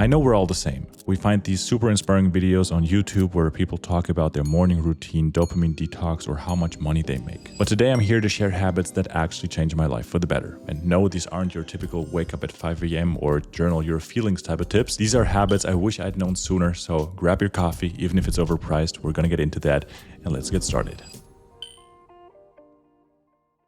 I know we're all the same. We find these super inspiring videos on YouTube where people talk about their morning routine, dopamine detox, or how much money they make. But today I'm here to share habits that actually change my life for the better. And no, these aren't your typical wake up at 5 a.m. or journal your feelings type of tips. These are habits I wish I'd known sooner, so grab your coffee, even if it's overpriced. We're gonna get into that, and let's get started.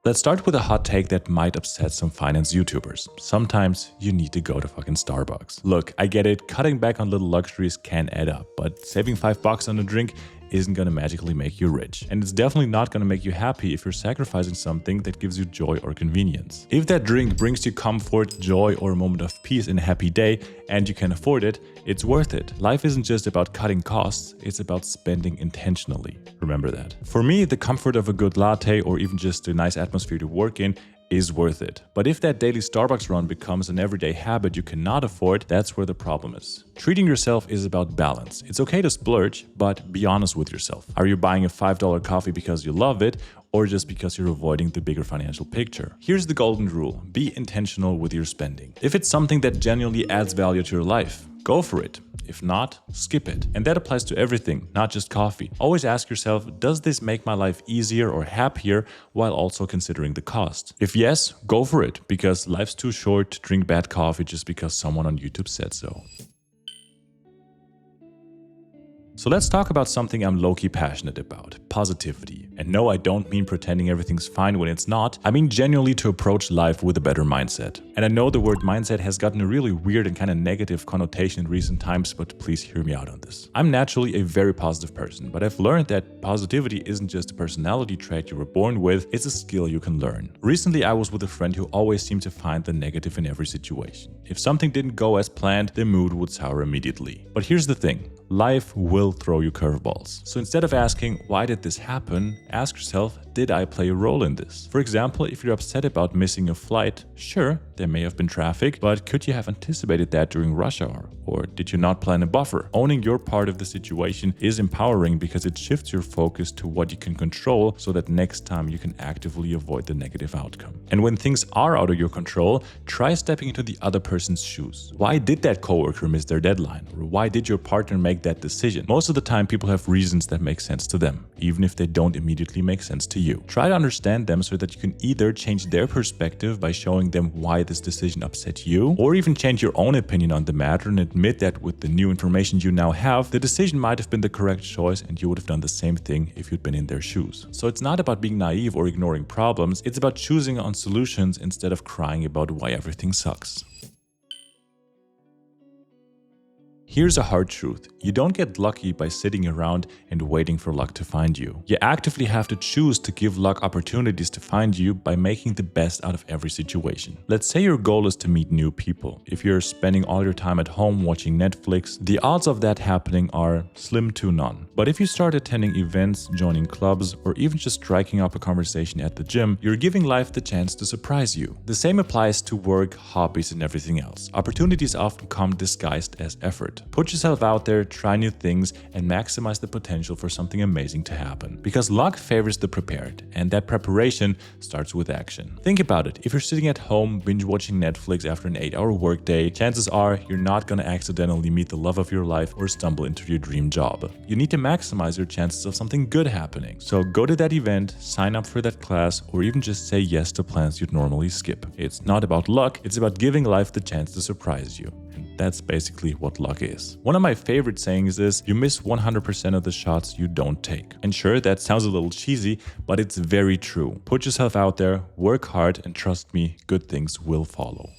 Let's start with a hot take that might upset some finance YouTubers. Sometimes you need to go to fucking Starbucks. Look, I get it, cutting back on little luxuries can add up, but saving $5 on a drink isn't gonna magically make you rich. And it's definitely not gonna make you happy if you're sacrificing something that gives you joy or convenience. If that drink brings you comfort, joy, or a moment of peace in a happy day, and you can afford it, it's worth it. Life isn't just about cutting costs, it's about spending intentionally. Remember that. For me, the comfort of a good latte or even just a nice atmosphere to work in is worth it. But if that daily Starbucks run becomes an everyday habit you cannot afford, that's where the problem is. Treating yourself is about balance. It's okay to splurge, but be honest with yourself. Are you buying a $5 coffee because you love it, or just because you're avoiding the bigger financial picture? Here's the golden rule: be intentional with your spending. If it's something that genuinely adds value to your life, go for it. If not, skip it. And that applies to everything, not just coffee. Always ask yourself, does this make my life easier or happier, while also considering the cost? If yes, go for it, because life's too short to drink bad coffee just because someone on YouTube said so. So let's talk about something I'm low-key passionate about: positivity. And no, I don't mean pretending everything's fine when it's not. I mean genuinely to approach life with a better mindset. And I know the word mindset has gotten a really weird and kind of negative connotation in recent times, but please hear me out on this. I'm naturally a very positive person, but I've learned that positivity isn't just a personality trait you were born with, it's a skill you can learn. Recently, I was with a friend who always seemed to find the negative in every situation. If something didn't go as planned, the mood would sour immediately. But here's the thing: life will throw you curveballs. So instead of asking, why did this happen? Ask yourself, did I play a role in this? For example, if you're upset about missing a flight, sure, there may have been traffic, but could you have anticipated that during rush hour? Or did you not plan a buffer? Owning your part of the situation is empowering because it shifts your focus to what you can control, so that next time you can actively avoid the negative outcome. And when things are out of your control, try stepping into the other person's shoes. Why did that coworker miss their deadline? Or why did your partner make that decision? Most of the time, people have reasons that make sense to them, even if they don't immediately make sense to you. Try to understand them so that you can either change their perspective by showing them why this decision upset you, or even change your own opinion on the matter and admit that with the new information you now have, the decision might have been the correct choice and you would have done the same thing if you'd been in their shoes. So it's not about being naive or ignoring problems, it's about choosing on solutions instead of crying about why everything sucks. Here's a hard truth: you don't get lucky by sitting around and waiting for luck to find you. You actively have to choose to give luck opportunities to find you by making the best out of every situation. Let's say your goal is to meet new people. If you're spending all your time at home watching Netflix, the odds of that happening are slim to none. But if you start attending events, joining clubs, or even just striking up a conversation at the gym, you're giving life the chance to surprise you. The same applies to work, hobbies, and everything else. Opportunities often come disguised as effort. Put yourself out there, try new things, and maximize the potential for something amazing to happen. Because luck favors the prepared, and that preparation starts with action. Think about it: if you're sitting at home binge watching Netflix after an 8-hour workday, chances are you're not gonna accidentally meet the love of your life or stumble into your dream job. You need to maximize your chances of something good happening. So go to that event, sign up for that class, or even just say yes to plans you'd normally skip. It's not about luck, it's about giving life the chance to surprise you. And that's basically what luck is. One of my favorite sayings is, you miss 100% of the shots you don't take. And sure, that sounds a little cheesy, but it's very true. Put yourself out there, work hard, and trust me, good things will follow.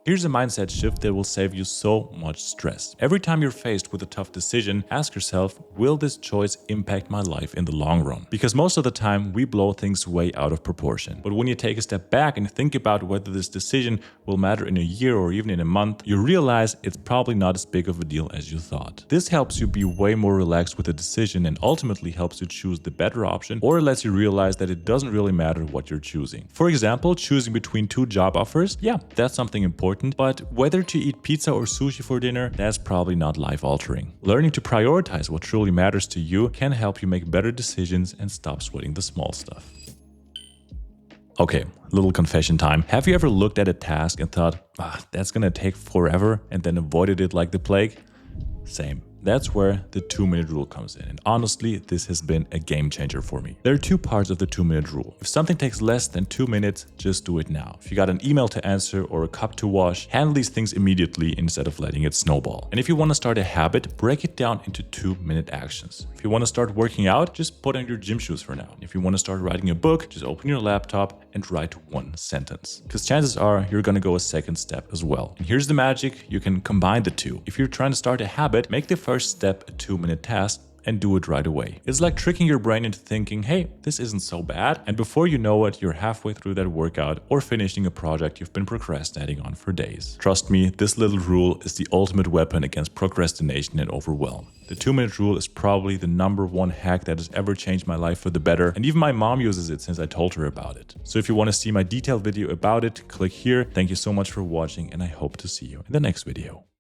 Here's a mindset shift that will save you so much stress. Every time you're faced with a tough decision, ask yourself, will this choice impact my life in the long run? Because most of the time, we blow things way out of proportion. But when you take a step back and think about whether this decision will matter in a year or even in a month, you realize it's probably not as big of a deal as you thought. This helps you be way more relaxed with the decision and ultimately helps you choose the better option, or lets you realize that it doesn't really matter what you're choosing. For example, choosing between 2 job offers, yeah, that's something important. But whether to eat pizza or sushi for dinner, that's probably not life-altering. Learning to prioritize what truly matters to you can help you make better decisions and stop sweating the small stuff. Okay, little confession time. Have you ever looked at a task and thought, that's gonna take forever, and then avoided it like the plague? Same. That's where the 2-minute rule comes in. And honestly, this has been a game changer for me. There are two parts of the 2-minute rule. If something takes less than 2 minutes, just do it now. If you got an email to answer or a cup to wash, handle these things immediately instead of letting it snowball. And if you want to start a habit, break it down into 2-minute actions. If you want to start working out, just put on your gym shoes for now. If you want to start writing a book, just open your laptop and write 1 sentence. Because chances are you're going to go a second step as well. And here's the magic, you can combine the two. If you're trying to start a habit, make the first step a 2-minute task and do it right away. It's like tricking your brain into thinking, hey, this isn't so bad. And before you know it, you're halfway through that workout or finishing a project you've been procrastinating on for days. Trust me, this little rule is the ultimate weapon against procrastination and overwhelm. The 2-minute rule is probably the #1 hack that has ever changed my life for the better, and even my mom uses it since I told her about it. So if you want to see my detailed video about it, click here. Thank you so much for watching, and I hope to see you in the next video.